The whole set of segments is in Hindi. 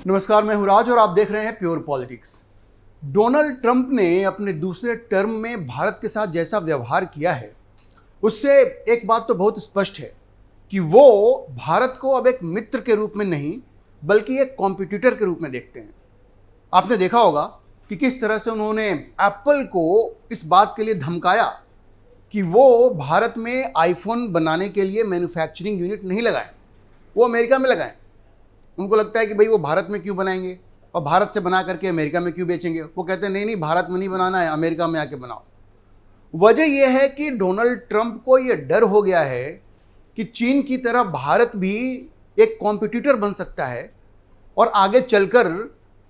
नमस्कार, मैं हूं राज और आप देख रहे हैं प्योर पॉलिटिक्स। डोनाल्ड ट्रंप ने अपने दूसरे टर्म में भारत के साथ जैसा व्यवहार किया है, उससे एक बात तो बहुत स्पष्ट है कि वो भारत को अब एक मित्र के रूप में नहीं बल्कि एक कॉम्पिटिटर के रूप में देखते हैं। आपने देखा होगा कि किस तरह से उन्होंने एप्पल को इस बात के लिए धमकाया कि वो भारत में आईफोन बनाने के लिए मैन्युफैक्चरिंग यूनिट नहीं लगाएं, वो अमेरिका में लगाएं। उनको लगता है कि भाई वो भारत में क्यों बनाएंगे और भारत से बना करके अमेरिका में क्यों बेचेंगे। वो कहते हैं नहीं, भारत में नहीं बनाना है, अमेरिका में आके बनाओ। वजह यह है कि डोनाल्ड ट्रंप को यह डर हो गया है कि चीन की तरह भारत भी एक कॉम्पिटिटर बन सकता है और आगे चलकर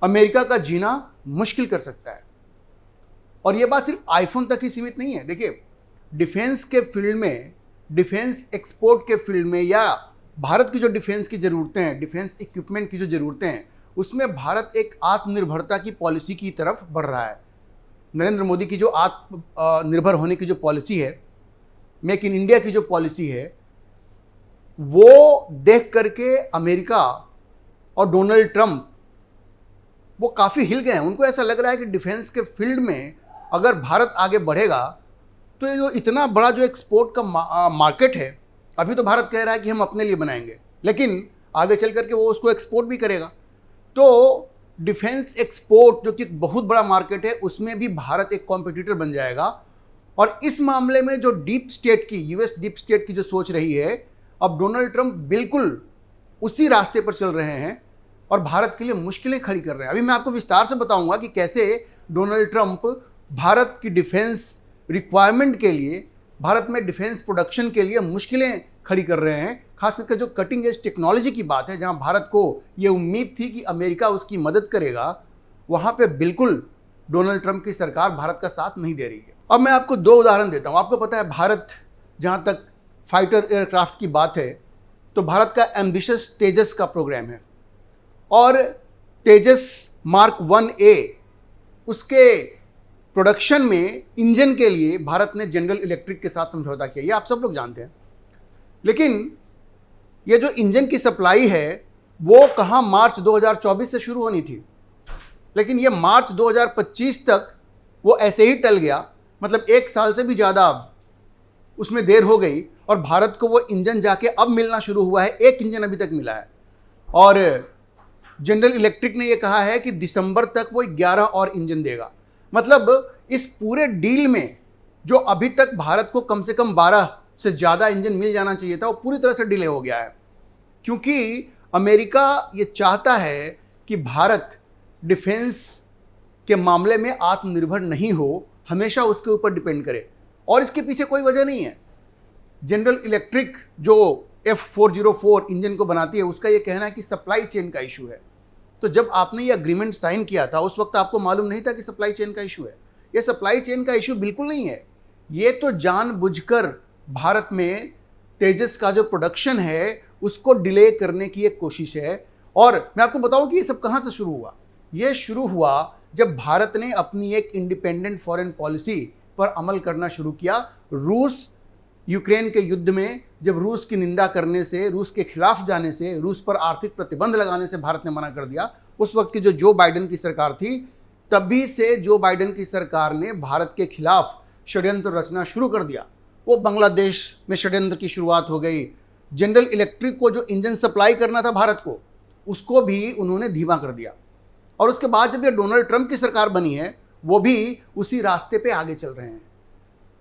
अमेरिका का जीना मुश्किल कर सकता है। और यह बात सिर्फ आईफोन तक ही सीमित नहीं है। देखिए, डिफेंस के फील्ड में, डिफेंस एक्सपोर्ट के फील्ड में, या भारत की जो डिफेंस की ज़रूरतें हैं, डिफेंस इक्विपमेंट की जो ज़रूरतें हैं, उसमें भारत एक आत्मनिर्भरता की पॉलिसी की तरफ बढ़ रहा है। नरेंद्र मोदी की जो आत्मनिर्भर होने की जो पॉलिसी है, मेक इन इंडिया की जो पॉलिसी है, वो देख करके अमेरिका और डोनाल्ड ट्रंप वो काफ़ी हिल गए हैं। उनको ऐसा लग रहा है कि डिफेंस के फील्ड में अगर भारत आगे बढ़ेगा तो ये जो इतना बड़ा जो एक्सपोर्ट का मार्केट है, अभी तो भारत कह रहा है कि हम अपने लिए बनाएंगे, लेकिन आगे चल करके वो उसको एक्सपोर्ट भी करेगा। तो डिफेंस एक्सपोर्ट जो कि बहुत बड़ा मार्केट है, उसमें भी भारत एक कॉम्पिटिटर बन जाएगा। और इस मामले में जो डीप स्टेट की, यूएस डीप स्टेट की जो सोच रही है, अब डोनाल्ड ट्रंप बिल्कुल उसी रास्ते पर चल रहे हैं और भारत के लिए मुश्किलें खड़ी कर रहे हैं। अभी मैं आपको विस्तार से बताऊंगा कि कैसे डोनाल्ड ट्रंप भारत की डिफेंस रिक्वायरमेंट के लिए, भारत में डिफेंस प्रोडक्शन के लिए मुश्किलें खड़ी कर रहे हैं। खास करके जो कटिंग एज टेक्नोलॉजी की बात है, जहां भारत को ये उम्मीद थी कि अमेरिका उसकी मदद करेगा, वहां पे बिल्कुल डोनाल्ड ट्रंप की सरकार भारत का साथ नहीं दे रही है। अब मैं आपको दो उदाहरण देता हूं। आपको पता है, भारत, जहां तक फाइटर एयरक्राफ्ट की बात है, तो भारत का एम्बिशियस तेजस का प्रोग्राम है और तेजस मार्क 1A, उसके प्रोडक्शन में इंजन के लिए भारत ने जनरल इलेक्ट्रिक के साथ समझौता किया। ये आप सब लोग जानते हैं। लेकिन ये जो इंजन की सप्लाई है वो कहाँ मार्च 2024 से शुरू होनी थी, लेकिन ये मार्च 2025 तक वो ऐसे ही टल गया। मतलब 1 साल से भी ज़्यादा उसमें देर हो गई और भारत को वो इंजन जाके अब मिलना शुरू हुआ है। एक इंजन अभी तक मिला है और जनरल इलेक्ट्रिक ने ये कहा है कि दिसंबर तक वो 11 और इंजन देगा। मतलब इस पूरे डील में जो अभी तक भारत को कम से कम 12 से ज़्यादा इंजन मिल जाना चाहिए था, वो पूरी तरह से डिले हो गया है, क्योंकि अमेरिका ये चाहता है कि भारत डिफेंस के मामले में आत्मनिर्भर नहीं हो, हमेशा उसके ऊपर डिपेंड करे। और इसके पीछे कोई वजह नहीं है। जनरल इलेक्ट्रिक जो F404 इंजन को बनाती है, उसका ये कहना है कि सप्लाई चेन का इशू है। तो जब आपने ये अग्रीमेंट साइन किया था, उस वक्त आपको मालूम नहीं था कि सप्लाई चेन का इशू है। ये सप्लाई चेन का इशू बिल्कुल नहीं है। ये तो जानबूझकर भारत में तेजस का जो प्रोडक्शन है उसको डिले करने की एक कोशिश है। और मैं आपको बताऊं कि ये सब कहाँ से शुरू हुआ। ये शुरू हुआ जब भारत ने अपनी एक इंडिपेंडेंट फॉरेन पॉलिसी पर अमल करना शुरू किया। रूस यूक्रेन के युद्ध में जब रूस की निंदा करने से, रूस के खिलाफ जाने से, रूस पर आर्थिक प्रतिबंध लगाने से भारत ने मना कर दिया, उस वक्त की जो जो बाइडेन की सरकार थी, तभी से जो बाइडेन की सरकार ने भारत के खिलाफ षड्यंत्र रचना शुरू कर दिया। वो बांग्लादेश में षड्यंत्र की शुरुआत हो गई। जनरल इलेक्ट्रिक को जो इंजन सप्लाई करना था भारत को, उसको भी उन्होंने धीमा कर दिया। और उसके बाद जब ये डोनाल्ड ट्रंप की सरकार बनी है, वो भी उसी रास्ते पे आगे चल रहे हैं।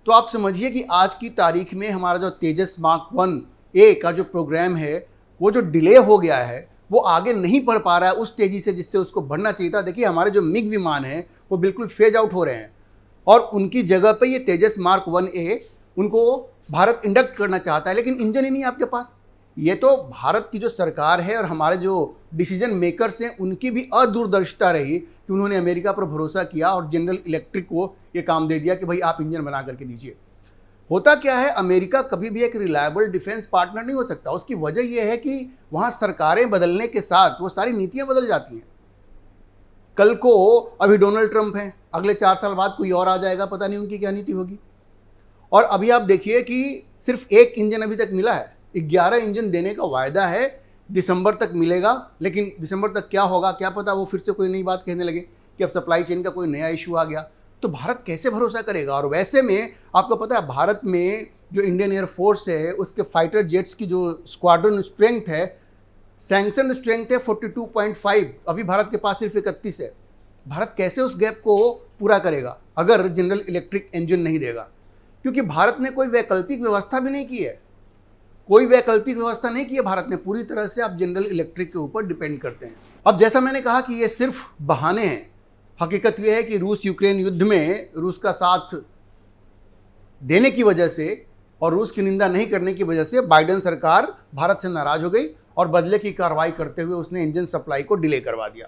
तो आप समझिए कि आज की तारीख में हमारा जो तेजस मार्क 1A का जो प्रोग्राम है, वो जो डिले हो गया है, वो आगे नहीं बढ़ पा रहा है उस तेज़ी से जिससे उसको बढ़ना चाहिए था। देखिए, हमारे जो मिग विमान हैं वो बिल्कुल फेज आउट हो रहे हैं और उनकी जगह पे ये तेजस मार्क 1A उनको भारत इंडक्ट करना चाहता है, लेकिन इंजन ही नहीं आपके पास। ये तो भारत की जो सरकार है और हमारे जो डिसीजन मेकर्स हैं, उनकी भी अदूरदर्शिता रही कि उन्होंने अमेरिका पर भरोसा किया और जनरल इलेक्ट्रिक को ये काम दे दिया कि भाई आप इंजन बना करके दीजिए। होता क्या है, अमेरिका कभी भी एक रिलायबल डिफेंस पार्टनर नहीं हो सकता। उसकी वजह यह है कि वहाँ सरकारें बदलने के साथ वो सारी नीतियाँ बदल जाती हैं। कल को अभी डोनाल्ड ट्रंप हैं, अगले 4 साल बाद कोई और आ जाएगा, पता नहीं उनकी क्या नीति होगी। और अभी आप देखिए कि सिर्फ एक इंजन अभी तक मिला है, 11 इंजन देने का वायदा है दिसंबर तक मिलेगा, लेकिन दिसंबर तक क्या होगा क्या पता, वो फिर से कोई नई बात कहने लगे कि अब सप्लाई चेन का कोई नया इशू आ गया, तो भारत कैसे भरोसा करेगा। और वैसे में आपको पता है भारत में जो इंडियन एयरफोर्स है उसके फाइटर जेट्स की जो स्क्वाड्रन स्ट्रेंथ है, सैंक्शन स्ट्रेंथ है 42.5, अभी भारत के पास सिर्फ 31 है। भारत कैसे उस गैप को पूरा करेगा अगर जनरल इलेक्ट्रिक इंजन नहीं देगा, क्योंकि भारत ने कोई वैकल्पिक व्यवस्था भी नहीं की है, कोई वैकल्पिक व्यवस्था नहीं की है भारत ने, पूरी तरह से आप जनरल इलेक्ट्रिक के ऊपर डिपेंड करते हैं। अब जैसा मैंने कहा कि ये सिर्फ बहाने हैं, हकीकत यह है कि रूस यूक्रेन युद्ध में रूस का साथ देने की वजह से और रूस की निंदा नहीं करने की वजह से बाइडेन सरकार भारत से नाराज हो गई और बदले की कार्रवाई करते हुए उसने इंजन सप्लाई को डिले करवा दिया।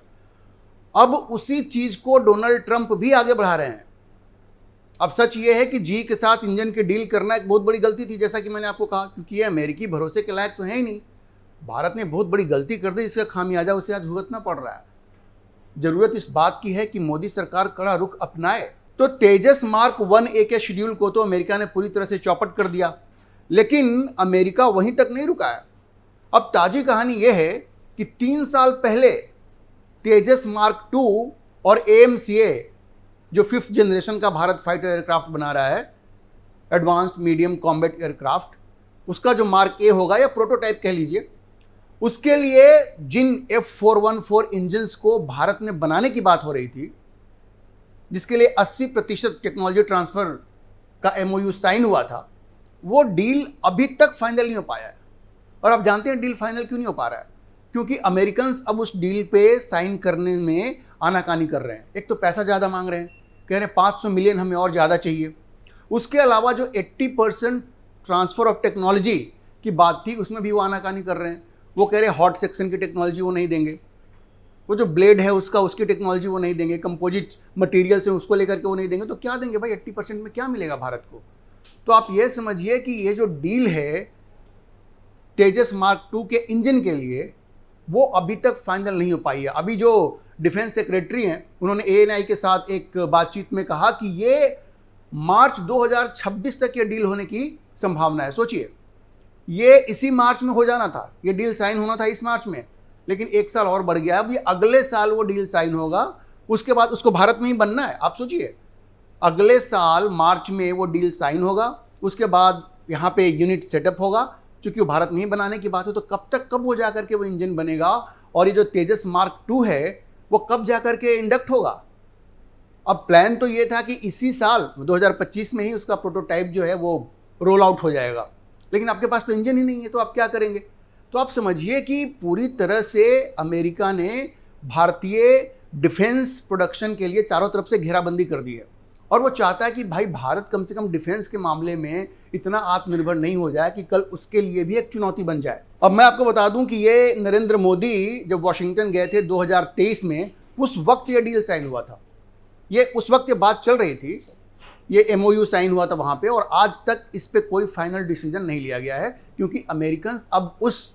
अब उसी चीज को डोनाल्ड ट्रंप भी आगे बढ़ा रहे हैं। अब सच ये है कि जी के साथ इंजन की डील करना एक बहुत बड़ी गलती थी, जैसा कि मैंने आपको कहा, क्योंकि ये अमेरिकी भरोसे के लायक तो है ही नहीं। भारत ने बहुत बड़ी गलती कर दी, जिसका खामियाजा उसे आज भुगतना पड़ रहा है। जरूरत इस बात की है कि मोदी सरकार कड़ा रुख अपनाए। तो तेजस मार्क 1A के शेड्यूल को तो अमेरिका ने पूरी तरह से चौपट कर दिया, लेकिन अमेरिका वहीं तक नहीं रुका है। अब ताजी कहानी यह है कि 3 साल पहले तेजस मार्क 2 और AMCA जो 5th जनरेशन का भारत फाइटर एयरक्राफ्ट बना रहा है, एडवांस्ड मीडियम कॉम्बैट एयरक्राफ्ट, उसका जो मार्क ए होगा या प्रोटोटाइप कह लीजिए, उसके लिए जिन F414 इंजन्स को भारत ने बनाने की बात हो रही थी, जिसके लिए 80% टेक्नोलॉजी ट्रांसफर का MOU साइन हुआ था, वो डील अभी तक फाइनल नहीं हो पाया है। और आप जानते हैं डील फाइनल क्यों नहीं हो पा रहा है? क्योंकि अमेरिकन्स अब उस डील पे साइन करने में आनाकानी कर रहे हैं। एक तो पैसा ज़्यादा मांग रहे हैं, कह रहे हैं 500 मिलियन हमें और ज़्यादा चाहिए। उसके अलावा जो 80% ट्रांसफ़र ऑफ टेक्नोलॉजी की बात थी उसमें भी वो आनाकानी कर रहे हैं। वो कह रहे हैं हॉट सेक्शन की टेक्नोलॉजी वो नहीं देंगे, वो जो ब्लेड है उसकी टेक्नोलॉजी वो नहीं देंगे, कंपोजिट मटेरियल से उसको लेकर के वो नहीं देंगे। तो क्या देंगे भाई? 80% में क्या मिलेगा भारत को? तो आप ये समझिए कि ये जो डील है तेजस मार्क 2 के इंजन के लिए, वो अभी तक फाइनल नहीं हो पाई है। अभी जो डिफेंस सेक्रेटरी हैं उन्होंने ANI के साथ एक बातचीत में कहा कि ये मार्च 2026 तक ये डील होने की संभावना है। सोचिए, ये इसी मार्च में हो जाना था, ये डील साइन होना था इस मार्च में, लेकिन 1 साल और बढ़ गया। अब ये अगले साल वो डील साइन होगा, उसके बाद उसको भारत में ही बनना है। आप सोचिए, अगले साल मार्च में वो डील साइन होगा, उसके बाद यहाँ पे यूनिट सेटअप होगा। चूंकि वो भारत में ही बनाने की बात है, तो कब हो जा करके वो इंजन बनेगा, और ये जो तेजस मार्क 2 है वो कब जा करके इंडक्ट होगा? अब प्लान तो ये था कि इसी साल 2025 में ही उसका प्रोटोटाइप जो है वो रोल आउट हो जाएगा, लेकिन आपके पास तो इंजन ही नहीं है, तो आप क्या करेंगे? तो आप समझिए कि पूरी तरह से अमेरिका ने भारतीय डिफेंस प्रोडक्शन के लिए चारों तरफ से घेराबंदी कर दी है, और वो चाहता है कि भाई भारत कम से कम डिफेंस के मामले में इतना आत्मनिर्भर नहीं हो जाए कि कल उसके लिए भी एक चुनौती बन जाए। अब मैं आपको बता दूं कि ये नरेंद्र मोदी जब वॉशिंगटन गए थे 2023 में, उस वक्त ये डील साइन हुआ था। ये उस वक्त ये बात चल रही थी, ये MOU साइन हुआ था वहाँ पे, और आज तक इस पे कोई फाइनल डिसीजन नहीं लिया गया है, क्योंकि अमेरिकन्स अब उस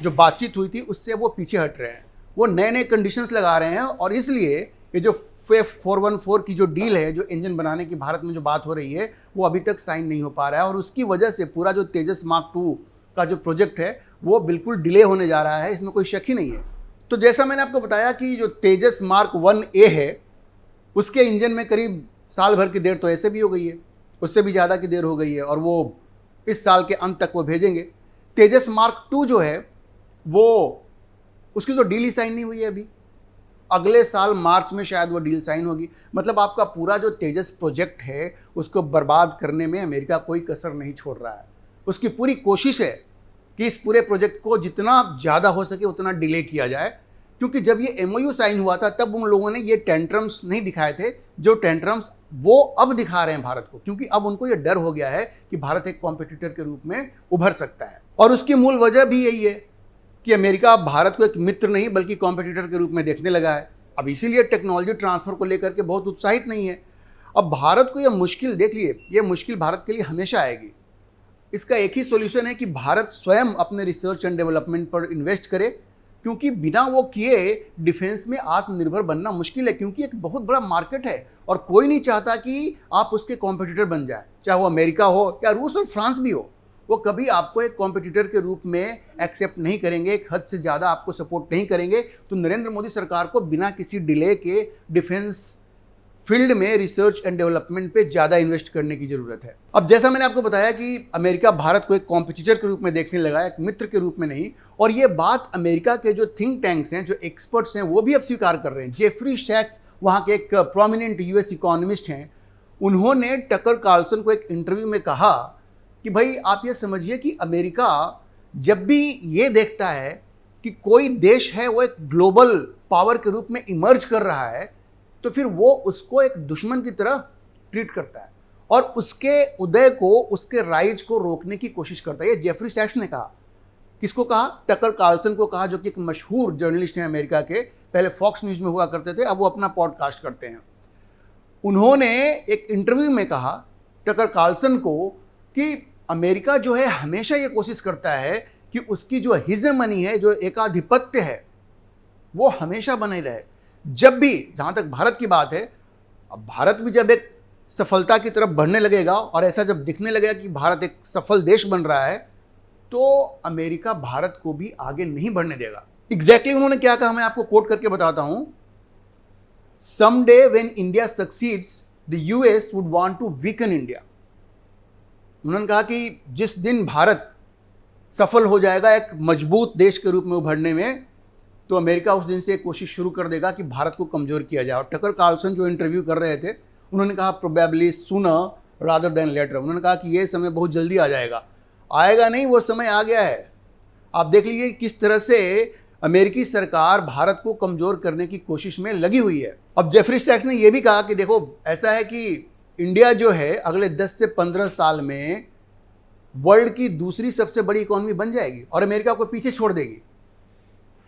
जो बातचीत हुई थी उससे वो पीछे हट रहे हैं। वो नए नए कंडीशंस लगा रहे हैं, और इसलिए ये जो F414 की जो डील है, जो इंजन बनाने की भारत में जो बात हो रही है, वो अभी तक साइन नहीं हो पा रहा है, और उसकी वजह से पूरा जो तेजस मार्क 2 का जो प्रोजेक्ट है वो बिल्कुल डिले होने जा रहा है, इसमें कोई शक ही नहीं है। तो जैसा मैंने आपको बताया कि जो तेजस मार्क 1A है उसके इंजन में करीब साल भर की देर तो ऐसे भी हो गई है, उससे भी ज़्यादा की देर हो गई है, और वो इस साल के अंत तक वो भेजेंगे। तेजस मार्क 2 जो है वो उसकी तो डील ही साइन नहीं हुई है अभी, अगले साल मार्च में शायद वो डील साइन होगी। मतलब आपका पूरा जो तेजस प्रोजेक्ट है उसको बर्बाद करने में अमेरिका कोई कसर नहीं छोड़ रहा है। उसकी पूरी कोशिश है कि इस पूरे प्रोजेक्ट को जितना ज़्यादा हो सके उतना डिले किया जाए, क्योंकि जब ये MOU साइन हुआ था तब उन लोगों ने ये टेंट्रम्स नहीं दिखाए थे, जो टेंट्रम्स वो अब दिखा रहे हैं भारत को, क्योंकि अब उनको ये डर हो गया है कि भारत एक कॉम्पिटिटर के रूप में उभर सकता है। और उसकी मूल वजह भी यही है कि अमेरिका भारत को एक मित्र नहीं बल्कि कॉम्पिटिटर के रूप में देखने लगा है। अब इसीलिए टेक्नोलॉजी ट्रांसफ़र को लेकर के बहुत उत्साहित नहीं है। अब भारत को यह मुश्किल, देखिए ये मुश्किल भारत के लिए हमेशा आएगी। इसका एक ही सॉल्यूशन है कि भारत स्वयं अपने रिसर्च एंड डेवलपमेंट पर इन्वेस्ट करे, क्योंकि बिना वो किए डिफेंस में आत्मनिर्भर बनना मुश्किल है, क्योंकि एक बहुत बड़ा मार्केट है और कोई नहीं चाहता कि आप उसके कॉम्पिटिटर बन जाए, चाहे वो अमेरिका हो या रूस और फ्रांस भी हो। वो कभी आपको एक कॉम्पिटिटर के रूप में एक्सेप्ट नहीं करेंगे, एक हद से ज़्यादा आपको सपोर्ट नहीं करेंगे। तो नरेंद्र मोदी सरकार को बिना किसी डिले के डिफेंस फील्ड में रिसर्च एंड डेवलपमेंट पे ज़्यादा इन्वेस्ट करने की ज़रूरत है। अब जैसा मैंने आपको बताया कि अमेरिका भारत को एक कॉम्पिटिटर के रूप में देखने लगा, एक मित्र के रूप में नहीं। और ये बात अमेरिका के जो थिंक टैंक्स हैं, जो एक्सपर्ट्स हैं, वो भी अब स्वीकार कर रहे हैं। जेफरी सैक्स वहाँ के एक प्रोमिनेंट यूएस इकोनॉमिस्ट हैं, उन्होंने टकर कार्लसन को एक इंटरव्यू में कहा कि भाई आप ये समझिए कि अमेरिका जब भी ये देखता है कि कोई देश है वो एक ग्लोबल पावर के रूप में इमर्ज कर रहा है, तो फिर वो उसको एक दुश्मन की तरह ट्रीट करता है और उसके उदय को, उसके राइज को रोकने की कोशिश करता है। ये जेफरी सैक्स ने कहा। किसको कहा? टकर कार्लसन को कहा, जो कि एक मशहूर जर्नलिस्ट हैं अमेरिका के, पहले फॉक्स न्यूज़ में हुआ करते थे, अब वो अपना पॉडकास्ट करते हैं। उन्होंने एक इंटरव्यू में कहा टकर कार्लसन को कि अमेरिका जो है हमेशा ये कोशिश करता है कि उसकी जो हिजेमनी है, जो एकाधिपत्य है, वो हमेशा बने रहे। जब भी, जहाँ तक भारत की बात है, अब भारत भी जब एक सफलता की तरफ बढ़ने लगेगा और ऐसा जब दिखने लगेगा कि भारत एक सफल देश बन रहा है, तो अमेरिका भारत को भी आगे नहीं बढ़ने देगा। एग्जैक्टली उन्होंने क्या कहा, मैं आपको कोट करके बताता हूं। Someday when India succeeds, the US would want to weaken India. उन्होंने कहा कि जिस दिन भारत सफल हो जाएगा एक मजबूत देश के रूप में उभरने में, तो अमेरिका उस दिन से कोशिश शुरू कर देगा कि भारत को कमज़ोर किया जाए। और टकर कार्लसन जो इंटरव्यू कर रहे थे, उन्होंने कहा probably sooner rather than later. उन्होंने कहा कि ये समय बहुत जल्दी आ जाएगा। आएगा नहीं, वो समय आ गया है। आप देख लीजिए किस तरह से अमेरिकी सरकार भारत को कमज़ोर करने की कोशिश में लगी हुई है। अब जेफरी सैक्स ने यह भी कहा कि देखो, ऐसा है कि इंडिया जो है अगले 10 से 15 साल में वर्ल्ड की दूसरी सबसे बड़ी इकोनॉमी बन जाएगी और अमेरिका को पीछे छोड़ देगी।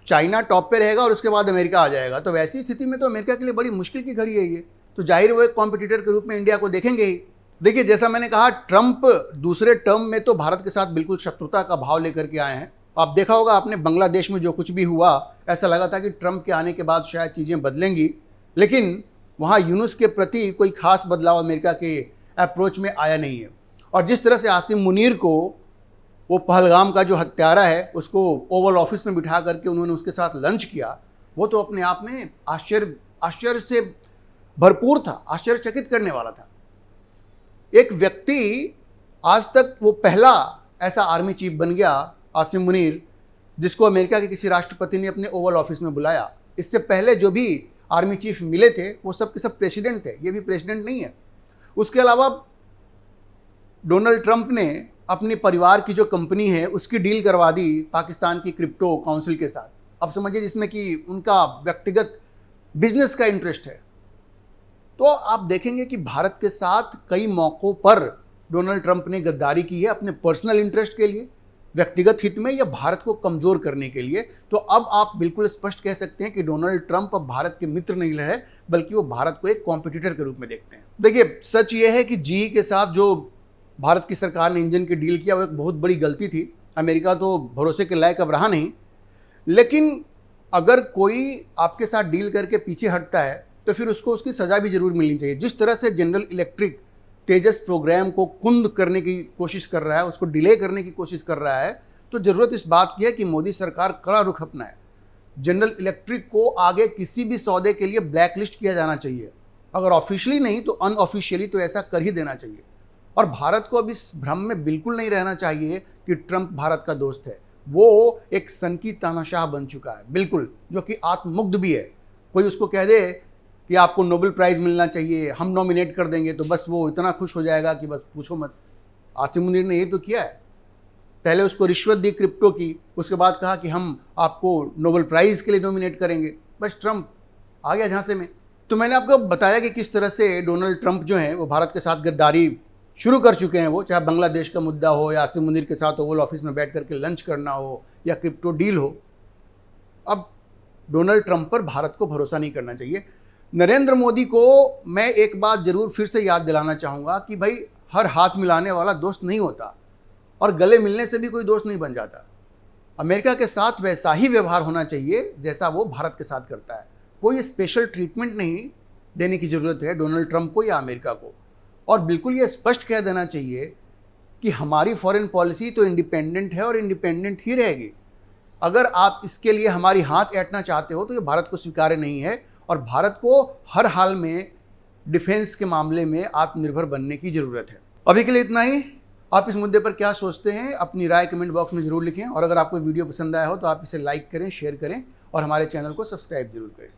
चाइना टॉप पे रहेगा और उसके बाद अमेरिका आ जाएगा। तो वैसी स्थिति में तो अमेरिका के लिए बड़ी मुश्किल की घड़ी है ये। तो जाहिर वो एक कॉम्पिटिटर के रूप में इंडिया को देखेंगे ही। देखिए, जैसा मैंने कहा, ट्रंप दूसरे टर्म में तो भारत के साथ बिल्कुल शत्रुता का भाव लेकर के आए हैं। आप देखा होगा आपने, बांग्लादेश में जो कुछ भी हुआ, ऐसा लगा था कि ट्रंप के आने के बाद शायद चीज़ें बदलेंगी, लेकिन वहाँ यूनुस के प्रति कोई खास बदलाव अमेरिका के अप्रोच में आया नहीं है। और जिस तरह से आसिम मुनीर को, वो पहलगाम का जो हत्यारा है, उसको ओवल ऑफिस में बिठा करके उन्होंने उसके साथ लंच किया, वो तो अपने आप में आश्चर्य से भरपूर था, आश्चर्यचकित करने वाला था। एक व्यक्ति, आज तक वो पहला ऐसा आर्मी चीफ बन गया, आसिम मुनीर, जिसको अमेरिका के किसी राष्ट्रपति ने अपने ओवल ऑफिस में बुलाया। इससे पहले जो भी आर्मी चीफ मिले थे वो सब के सब प्रेसिडेंट थे, ये भी प्रेसिडेंट नहीं है। उसके अलावा डोनाल्ड ट्रंप ने अपने परिवार की जो कंपनी है उसकी डील करवा दी पाकिस्तान की क्रिप्टो काउंसिल के साथ। अब समझिए, जिसमें कि उनका व्यक्तिगत बिजनेस का इंटरेस्ट है। तो आप देखेंगे कि भारत के साथ कई मौक़ों पर डोनाल्ड ट्रंप ने गद्दारी की है, अपने पर्सनल इंटरेस्ट के लिए, व्यक्तिगत हित में, या भारत को कमज़ोर करने के लिए। तो अब आप बिल्कुल स्पष्ट कह सकते हैं कि डोनाल्ड ट्रंप अब भारत के मित्र नहीं रहे, बल्कि वो भारत को एक कॉम्पिटिटर के रूप में देखते हैं। देखिए, सच ये है कि जीई के साथ जो भारत की सरकार ने इंजन की डील किया, वो एक बहुत बड़ी गलती थी। अमेरिका तो भरोसे के लायक अब रहा नहीं। लेकिन अगर कोई आपके साथ डील करके पीछे हटता है तो फिर उसको उसकी सज़ा भी ज़रूर मिलनी चाहिए। जिस तरह से जनरल इलेक्ट्रिक तेजस प्रोग्राम को कुंद करने की कोशिश कर रहा है, उसको डिले करने की कोशिश कर रहा है, तो ज़रूरत इस बात की है कि मोदी सरकार कड़ा रुख अपनाए। जनरल इलेक्ट्रिक को आगे किसी भी सौदे के लिए ब्लैक लिस्ट किया जाना चाहिए। अगर ऑफिशियली नहीं तो अनऑफिशियली तो ऐसा कर ही देना चाहिए। और भारत को अब इस भ्रम में बिल्कुल नहीं रहना चाहिए कि ट्रंप भारत का दोस्त है। वो एक सनकी तानाशाह बन चुका है, बिल्कुल, जो कि आत्ममुग्ध भी है। कोई उसको कह दे कि आपको नोबेल प्राइज़ मिलना चाहिए, हम नॉमिनेट कर देंगे, तो बस वो इतना खुश हो जाएगा कि बस पूछो मत। आसिम मुनीर ने ये तो किया है। पहले उसको रिश्वत दी क्रिप्टो की, उसके बाद कहा कि हम आपको नोबेल प्राइज़ के लिए नॉमिनेट करेंगे। बस ट्रंप आ गया झांसे में। तो मैंने आपको बताया कि किस तरह से डोनाल्ड ट्रंप जो हैं वो भारत के साथ गद्दारी शुरू कर चुके हैं। वो चाहे बांग्लादेश का मुद्दा हो, या आसिम मुनीर के साथ ओवल ऑफिस में बैठ करके लंच करना हो, या क्रिप्टो डील हो। अब डोनाल्ड ट्रंप पर भारत को भरोसा नहीं करना चाहिए। नरेंद्र मोदी को मैं एक बात जरूर फिर से याद दिलाना चाहूँगा कि भाई, हर हाथ मिलाने वाला दोस्त नहीं होता और गले मिलने से भी कोई दोस्त नहीं बन जाता। अमेरिका के साथ वैसा ही व्यवहार होना चाहिए जैसा वो भारत के साथ करता है। कोई स्पेशल ट्रीटमेंट नहीं देने की ज़रूरत है डोनाल्ड ट्रंप को या अमेरिका को। और बिल्कुल ये स्पष्ट कह देना चाहिए कि हमारी फॉरेन पॉलिसी तो इंडिपेंडेंट है और इंडिपेंडेंट ही रहेगी। अगर आप इसके लिए हमारी हाथ ऐंठना चाहते हो तो ये भारत को स्वीकार्य नहीं है और भारत को हर हाल में डिफेंस के मामले में आत्मनिर्भर बनने की ज़रूरत है। अभी के लिए इतना ही। आप इस मुद्दे पर क्या सोचते हैं अपनी राय कमेंट बॉक्स में ज़रूर लिखें और अगर आपको वीडियो पसंद आया हो तो आप इसे लाइक करें, शेयर करें और हमारे चैनल को सब्सक्राइब जरूर करें।